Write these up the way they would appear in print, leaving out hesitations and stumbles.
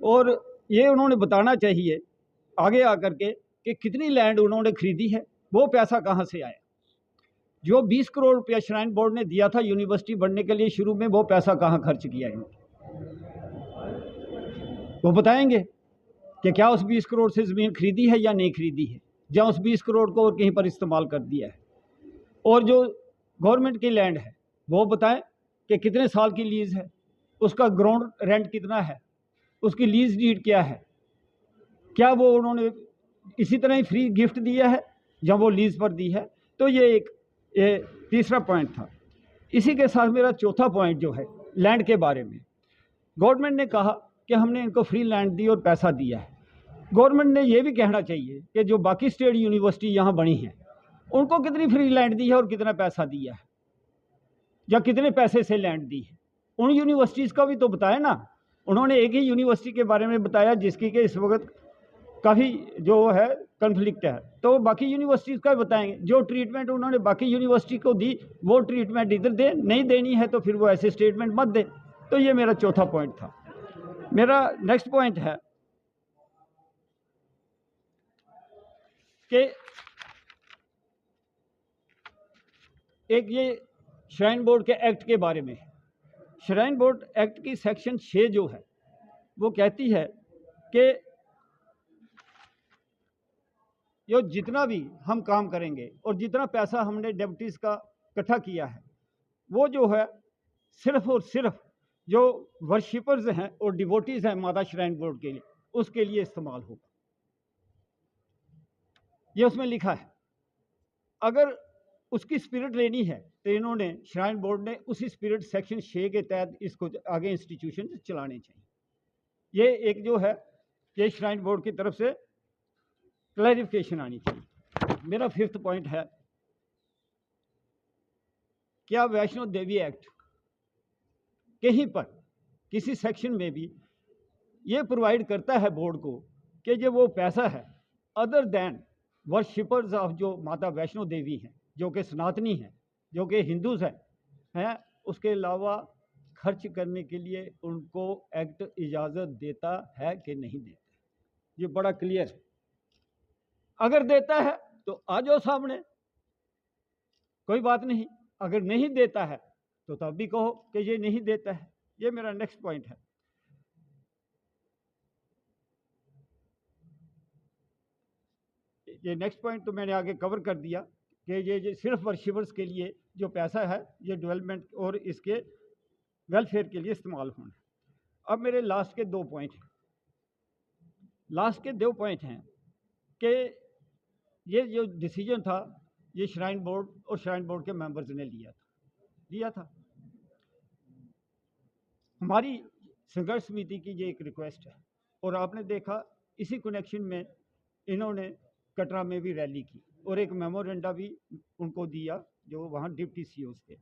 और ये उन्होंने बताना चाहिए आगे आकर के कि कितनी लैंड उन्होंने खरीदी है, वो पैसा कहाँ से आया। जो 20 करोड़ रुपया श्राइन बोर्ड ने दिया था यूनिवर्सिटी बनने के लिए शुरू में, वो पैसा कहाँ खर्च किया इन्होंने, वो बताएंगे कि क्या उस 20 करोड़ से ज़मीन खरीदी है या नहीं खरीदी है, या उस 20 करोड़ को और कहीं पर इस्तेमाल कर दिया है। और जो गवर्नमेंट की लैंड है वो बताएं कि कितने साल की लीज़ है, उसका ग्राउंड रेंट कितना है, उसकी लीज़ डीड क्या है, क्या वो उन्होंने इसी तरह ही फ्री गिफ्ट दिया है या वो लीज़ पर दी है। तो ये तीसरा पॉइंट था। इसी के साथ मेरा चौथा पॉइंट जो है लैंड के बारे में, गवर्नमेंट ने कहा कि हमने इनको फ्री लैंड दी और पैसा दिया है। गवर्नमेंट ने ये भी कहना चाहिए कि जो बाकी स्टेट यूनिवर्सिटी यहाँ बनी हैं उनको कितनी फ्री लैंड दी है और कितना पैसा दिया है, या कितने पैसे से लैंड दी है। उन यूनिवर्सिटीज़ का भी तो बताया ना। उन्होंने एक ही यूनिवर्सिटी के बारे में बताया जिसकी के इस वक्त काफ़ी जो है कन्फ्लिक्ट है, तो बाकी यूनिवर्सिटीज़ का बताएंगे। जो ट्रीटमेंट उन्होंने बाकी यूनिवर्सिटी को दी वो ट्रीटमेंट इधर दे, नहीं देनी है तो फिर वो ऐसे स्टेटमेंट मत दे। तो ये मेरा चौथा पॉइंट था। मेरा नेक्स्ट पॉइंट है कि एक ये श्राइन बोर्ड के एक्ट के बारे में। श्राइन बोर्ड एक्ट की सेक्शन 6 जो है वो कहती है कि जो जितना भी हम काम करेंगे और जितना पैसा हमने डेप्यूटीज़ का इकट्ठा किया है वो जो है सिर्फ और सिर्फ जो वर्शिपर्स हैं और डिवोटीज़ हैं माता श्राइन बोर्ड के लिए, उसके लिए इस्तेमाल होगा। ये उसमें लिखा है। अगर उसकी स्पिरिट लेनी है तो इन्होंने श्राइन बोर्ड ने उसी स्पिरिट सेक्शन 6 के तहत इसको आगे इंस्टीट्यूशन चलाने चाहिए। ये एक जो है ये श्राइन बोर्ड की तरफ से क्लैरिफिकेशन आनी चाहिए। मेरा फिफ्थ पॉइंट है, क्या वैष्णो देवी एक्ट कहीं पर किसी सेक्शन में भी ये प्रोवाइड करता है बोर्ड को कि जो वो पैसा है अदर दैन वर्शिपर्स ऑफ जो माता वैष्णो देवी हैं, जो कि सनातनी हैं, जो कि हिंदूज हैं, उसके अलावा खर्च करने के लिए उनको एक्ट इजाज़त देता है कि नहीं देता। ये बड़ा क्लियर है। अगर देता है तो आ जाओ सामने, कोई बात नहीं। अगर नहीं देता है तो तब भी कहो कि ये नहीं देता है। ये मेरा नेक्स्ट पॉइंट है। ये नेक्स्ट पॉइंट तो मैंने आगे कवर कर दिया कि ये सिर्फ वर्शिपर्स के लिए जो पैसा है ये डेवलपमेंट और इसके वेलफेयर के लिए इस्तेमाल होना है। अब मेरे लास्ट के दो पॉइंट हैं कि ये जो डिसीजन था ये श्राइन बोर्ड और श्राइन बोर्ड के मेंबर्स ने लिया था। हमारी संघर्ष समिति की ये एक रिक्वेस्ट है और आपने देखा इसी कनेक्शन में इन्होंने कटरा में भी रैली की और एक मेमोरेंडा भी उनको दिया जो वहाँ डिप्टी सीओ थे।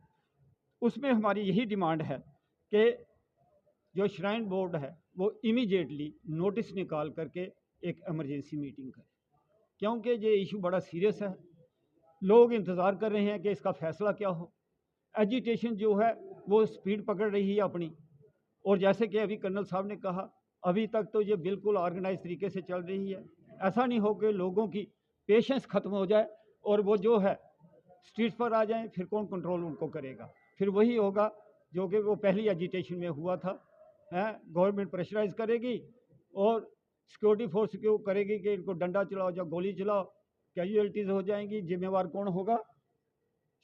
उसमें हमारी यही डिमांड है कि जो श्राइन बोर्ड है वो इमीडिएटली नोटिस निकाल करके एक इमरजेंसी मीटिंग करे, क्योंकि ये इशू बड़ा सीरियस है। लोग इंतज़ार कर रहे हैं कि इसका फैसला क्या हो। एजिटेशन जो है वो स्पीड पकड़ रही है अपनी, और जैसे कि अभी कर्नल साहब ने कहा अभी तक तो ये बिल्कुल ऑर्गेनाइज तरीके से चल रही है। ऐसा नहीं हो कि लोगों की पेशेंस ख़त्म हो जाए और वो जो है स्ट्रीट पर आ जाएं, फिर कौन कंट्रोल उनको करेगा। फिर वही होगा जो कि वो पहली एजिटेशन में हुआ था। गवर्नमेंट प्रेशराइज करेगी और सिक्योरिटी फोर्स को करेगी कि इनको डंडा चलाओ या गोली चलाओ, कैजुअलिटीज़ हो जाएंगी। जिम्मेवार कौन होगा?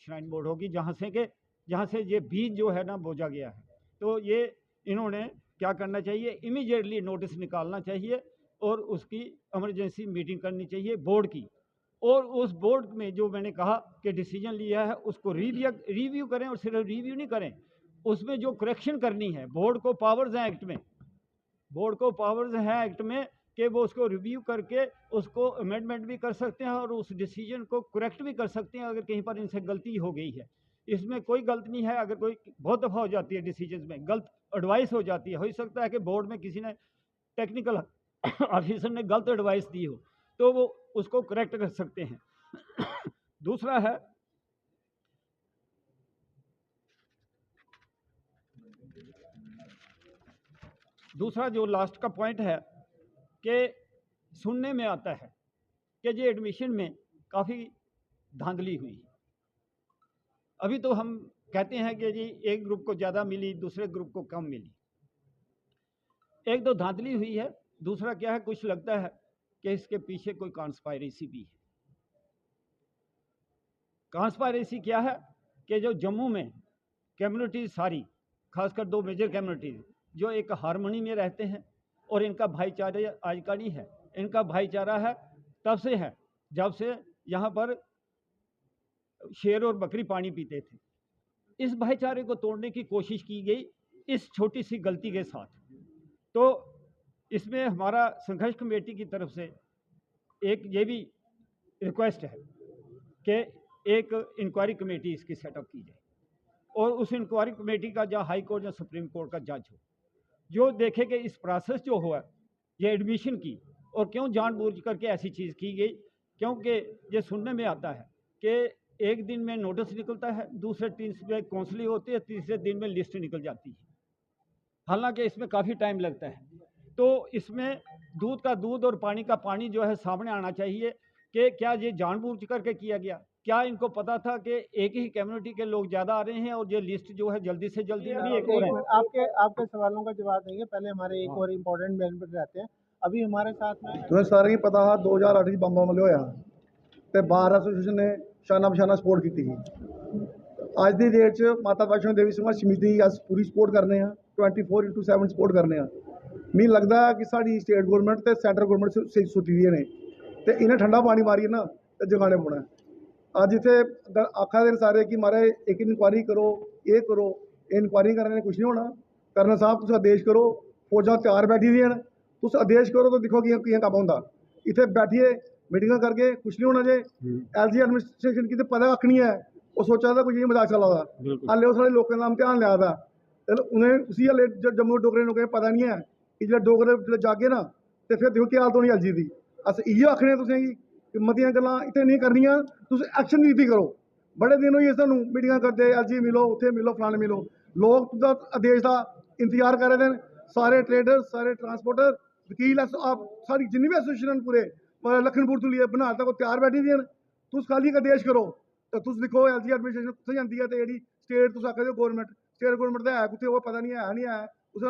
श्राइन बोर्ड होगी, जहाँ से ये बीज जो है ना बोझा गया है। तो ये इन्होंने क्या करना चाहिए, इमीडिएटली नोटिस निकालना चाहिए और उसकी इमरजेंसी मीटिंग करनी चाहिए बोर्ड की। और उस बोर्ड में जो मैंने कहा कि डिसीजन लिया है उसको रिव्यू करें, और सिर्फ रिव्यू नहीं करें, उसमें जो करेक्शन करनी है। बोर्ड को पावर्स हैं एक्ट में कि वो उसको रिव्यू करके उसको अमेंडमेंट भी कर सकते हैं और उस डिसीजन को करेक्ट भी कर सकते हैं अगर कहीं पर इनसे गलती हो गई है। इसमें कोई गलत नहीं है। अगर कोई बहुत दफ़ा हो जाती है डिसीजन में गलत एडवाइस हो जाती है, हो सकता है कि बोर्ड में किसी ने टेक्निकल ऑफिसर ने गलत एडवाइस दी हो, तो वो उसको करेक्ट कर सकते हैं। दूसरा है दूसरा जो लास्ट का पॉइंट है कि सुनने में आता है कि ये एडमिशन में काफ़ी धांधली हुई। अभी तो हम कहते हैं कि जी एक ग्रुप को ज़्यादा मिली, दूसरे ग्रुप को कम मिली। एक तो धांधली हुई है, दूसरा क्या है, कुछ लगता है कि इसके पीछे कोई कॉन्स्पायरेसी भी है। कॉन्स्पायरेसी क्या है कि जो जम्मू में कम्युनिटीज़ सारी, खासकर दो मेजर कम्युनिटीज़ जो एक हारमोनी में रहते हैं और इनका भाईचारा आज का नहीं है, इनका भाईचारा है तब से है जब से यहाँ पर शेर और बकरी पानी पीते थे। इस भाईचारे को तोड़ने की कोशिश की गई इस छोटी सी गलती के साथ। तो इसमें हमारा संघर्ष कमेटी की तरफ से एक ये भी रिक्वेस्ट है कि एक इंक्वायरी कमेटी इसकी सेटअप की जाए और उस इंक्वायरी कमेटी का जहाँ हाई कोर्ट या सुप्रीम कोर्ट का जज हो, जो देखे कि इस प्रोसेस जो हुआ ये एडमिशन की और क्यों जानबूझ करके ऐसी चीज़ की गई। क्योंकि ये सुनने में आता है कि एक दिन में नोटिस निकलता है, दूसरे दिन में काउंसलिंग होती है, तीसरे दिन में लिस्ट निकल जाती है। हालांकि इसमें काफ़ी टाइम लगता है। तो इसमें दूध का दूध और पानी का पानी जो है सामने आना चाहिए कि क्या ये जानबूझ करके किया गया, क्या इनको पता था कि एक ही कम्युनिटी के लोग ज़्यादा आ रहे हैं और ये लिस्ट जो है जल्दी से जल्दी आपके सवालों का जवाब देंगे, पहले हमारे एक और इम्पोर्टेंट बेनिफिट रहते हैं। अभी हमारे साथ में तुम्हें सारे ही पता है 2008 ਚ ਬੰਬ ਹਮਲੇ ਹੋਇਆ ਤੇ ਬਾਰ ਐਸੋਸੀਏਸ਼ਨ ਨੇ ਸ਼ਾਨਾ ਬਸ਼ਾਨਾ ਸਪੋਰਟ ਕੀਤੀ ਸੀ। ਅੱਜ ਦੀ ਡੇਟ 'ਚ ਮਾਤਾ ਵੈਸ਼ਨੋ ਦੇਵੀ ਸੰਘਰਸ਼ ਸਮਿਤੀ ਅਸ ਪੂਰੀ ਸਪੋਰਟ ਕਰਨੇ ਆ, 24/7 ਸਪੋਰਟ ਕਰਨੇ ਆ। ਮੈਨੂੰ ਲੱਗਦਾ ਕਿ ਸਾਡੀ ਸਟੇਟ ਗਵਰਨਮੈਂਟ ਤੇ ਸੈਂਟਰ ਗਵਰਨਮੈਂਟ ਸਹੀ ਸੁੱਤੀ ਦੀਆਂ ਨੇ ਤੇ ਇਹਨਾਂ ਠੰਡਾ ਪਾਣੀ ਮਾਰੀ ਨਾ ਤੇ ਜਗਾਣੇ ਪਾਉਣਾ। ਅੱਜ ਇੱਥੇ ਆਖਾ ਦੇ ਸਾਰੇ ਕਿ ਮਾਰੇ ਇੱਕ ਇਨਕੁਆਇਰੀ ਕਰੋ, ਇਹ ਕਰੋ, ਇਹ ਇਨਕੁਆਇਰੀ ਕਰਨ ਨਾਲ ਕੁਝ ਨਹੀਂ ਹੋਣਾ। ਕਰਨਲ ਸਾਹਿਬ ਤੁਸੀਂ ਆਦੇਸ਼ ਕਰੋ, ਫੌਜਾਂ ਤਿਆਰ ਬੈਠੀ ਦੀਆਂ ਨੇ, ਤੁਸੀਂ ਆदेश करो तो देखो कि काम होंगे। इतने बैठिए मीटिंग करके कुछ नहीं होना जे। एलजी एडमिनिस्ट्रेशन की तो पता कख नहीं है, वो सोचा था कुछ नहीं मजाक चला था, हाले उस लोगों का नाम ध्यान लिया था। उन्हें उसी हाले जम्मू डोगरे लोगों पता नहीं है कि जो डोगरे जो जागे ना तो फिर देखो क्या हालत होनी एलजी की। अस इयो आखने तुसें कि मतियां गल्लां इत्थे नहीं करनियां, तुस एक्शन नीति करो। बड़े दिन होई सानूं मीटिंगां करदे, एलजी मिलो, उत्थे मिलो, फलाने मिलो। लोग तुंदा आदेश का इंतजार कर रहे हैं, सारे ट्रेडर, सारे ट्रांसपोर्टर, वकील, आप सारी जिन्नी भी एसोसिएशन पूरे लखनपुर तो लिए बना तक तैयार बैठी दी हैं। तुस खाली एक आदेश करो तो तुस दिक्खो एलजी एडमिनिस्ट्रेशन कुत्थै जांदी है ते जेह्ड़ी स्टेट तुस आखदे गौरमेंट, स्टेट गौरमेंट दा है कुत्थै ओह् पता नहीं है नहीं है, उस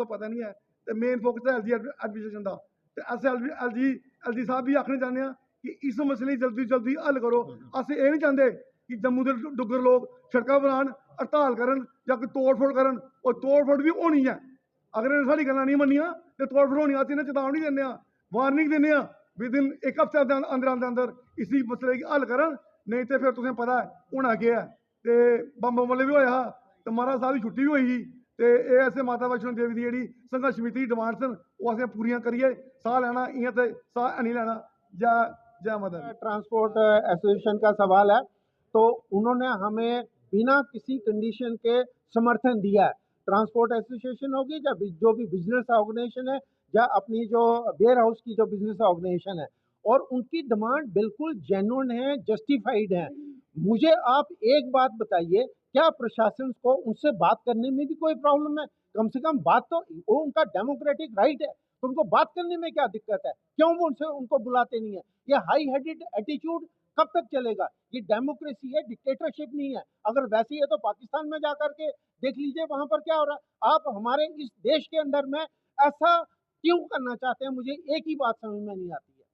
पता नहीं है। ते मेन फोकस है एलजी एडमिनिस्ट्रेशन दा। ते अस एलजी साहब भी आखना चाहते हैं कि इस मसले जल्दी जल्दी हल करो। अस एह् नहीं चाहते कि जम्मू के डुग्गर लोग सड़कां बनान, हड़ताल करन जां कोई तोड़ फोड़ करन, और तोड़ फोड़ भी होनी है। अगर इन्हें साड़ी गल्लां नहीं मनियां तो तोड़ फोड़ होनी, अस इन्हें चेतावनी दिंदे आ, वार्निंग दिंदे आ, विदिन एक हफ्ते के अंदर अंदर इसी मसले की हल करन, नहीं तो फिर तुसें पता है होना केह् है। ते बम्ब हमले भी होया तो महाराज साहब की छुट्टी भी होई ही ते एह् असें माता वैष्णो देवी दी जेह्ड़ी संघर्ष समिति दी डिमांड्स न ओह् असें पूरियां करियै साह लैना, इ'यां ते साह हैनी लैना। जय माता दी। ट्रांसपोर्ट एसोसिएशन का सवाल है, तो उन्होंने हमें बिना किसी कंडीशन के समर्थन दिया है। ट्रांसपोर्ट एसोसिएशन होगी या जो भी बिजनेस ऑर्गेनाइजेशन है या अपनी जो वेयर हाउस की जो बिजनेस ऑर्गेनाइजेशन है, और उनकी डिमांड बिल्कुल जेन्युइन है, जस्टिफाइड है। मुझे आप एक बात बताइए, क्या प्रशासन को उनसे बात करने में भी कोई प्रॉब्लम है? कम से कम बात तो, वो उनका डेमोक्रेटिक राइट है, तो उनको बात करने में क्या दिक्कत है? क्यों वो उनको बुलाते नहीं है? ये हाई हेडेड एटीट्यूड कब तक चलेगा? ये डेमोक्रेसी है, डिक्टेटरशिप नहीं है। अगर वैसे ही है तो पाकिस्तान में जाकर के देख लीजिए वहां पर क्या हो रहा है। आप हमारे इस देश के अंदर में ऐसा क्यों करना चाहते हैं? मुझे एक ही बात समझ में नहीं आती है।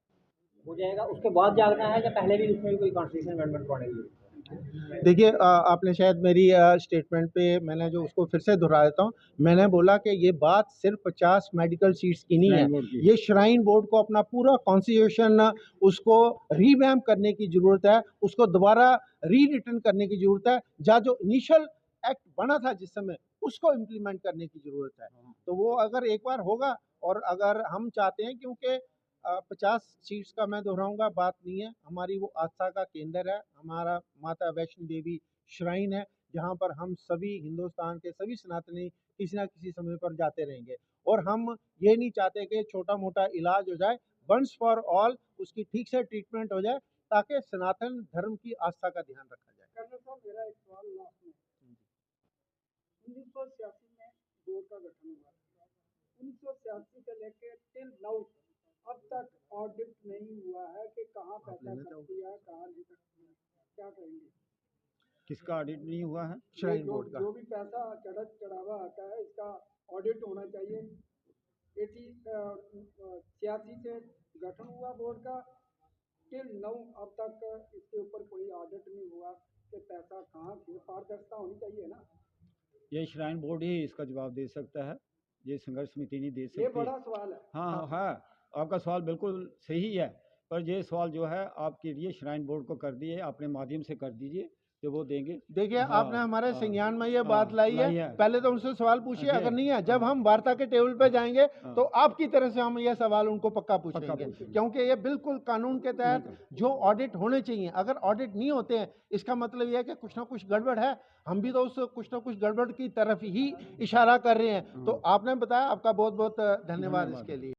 हो जाएगा उसके बाद जागना है या पहले भी उसमें भी कोई कॉन्स्टिट्यूशन अमेंडमेंट पड़ेगी? देखिए, आपने शायद मेरी स्टेटमेंट पे मैंने जो उसको फिर से दोहरा देता हूँ। मैंने बोला कि ये बात सिर्फ 50 मेडिकल सीट्स की नहीं है, ये श्राइन बोर्ड को अपना पूरा कॉन्स्टिट्यूशन उसको रीवैम्प करने की ज़रूरत है, उसको दोबारा री रिटर्न करने की ज़रूरत है। जो इनिशियल एक्ट बना था जिस समय, उसको इम्प्लीमेंट करने की ज़रूरत है। तो वो अगर एक बार होगा, और अगर हम चाहते हैं, क्योंकि 50 सीट्स का मैं दोहराऊंगा बात नहीं है, हमारी वो आस्था का केंद्र है, हमारा माता वैष्णो देवी श्राइन है, जहाँ पर हम सभी हिंदुस्तान के सभी सनातनी किसी ना किसी समय पर जाते रहेंगे। और हम ये नहीं चाहते कि छोटा मोटा इलाज हो जाए, वंस फॉर ऑल उसकी ठीक से ट्रीटमेंट हो जाए, ताकि सनातन धर्म की आस्था का ध्यान रखा जाए। कर्नल साहब, मेरा एक सवाल लास्ट में, 1986 में बोर्ड का गठन हुआ, 1986 से लेके टिल नाउ अब तक ऑडिट नहीं हुआ है कि कहाँ पैसा खर्च किया है, कहाँ नहीं खर्च किया, क्या कहेंगे? किसका ऑडिट नहीं हुआ है? श्राइन बोर्ड का जो भी पैसा चढ़ावा आता है इसका ऑडिट होना चाहिए। 86 से गठन हुआ बोर्ड का, टिल नाउ अब तक इसके ऊपर कोई ऑडिट नहीं हुआ कि पैसा कहाँ से, पारदर्शिता होनी चाहिए ना। ये श्राइन बोर्ड ही इसका जवाब दे सकता है, ये संघर्ष समिति नहीं दे सकती। ये बड़ा सवाल है। हाँ हाँ, आपका सवाल बिल्कुल सही है, पर ये सवाल जो है आपके लिए श्राइन बोर्ड को कर दिए, अपने माध्यम से कर दीजिए तो वो देंगे। देखिए हाँ, आपने हमारे हाँ, संज्ञान में ये हाँ, बात लाई लाई है, है। पहले तो उनसे सवाल पूछिए, अजय, अगर नहीं है जब हाँ। हम वार्ता के टेबल पे जाएंगे हाँ। तो आपकी तरह से हम ये सवाल उनको पक्का पूछेंगे, पूछेंगे। क्योंकि ये बिल्कुल कानून के तहत जो ऑडिट होने चाहिए, अगर ऑडिट नहीं होते हैं इसका मतलब ये है कि कुछ ना कुछ गड़बड़ है। हम भी तो उस कुछ ना कुछ गड़बड़ की तरफ ही इशारा कर रहे हैं। तो आपने बताया, आपका बहुत बहुत धन्यवाद इसके लिए।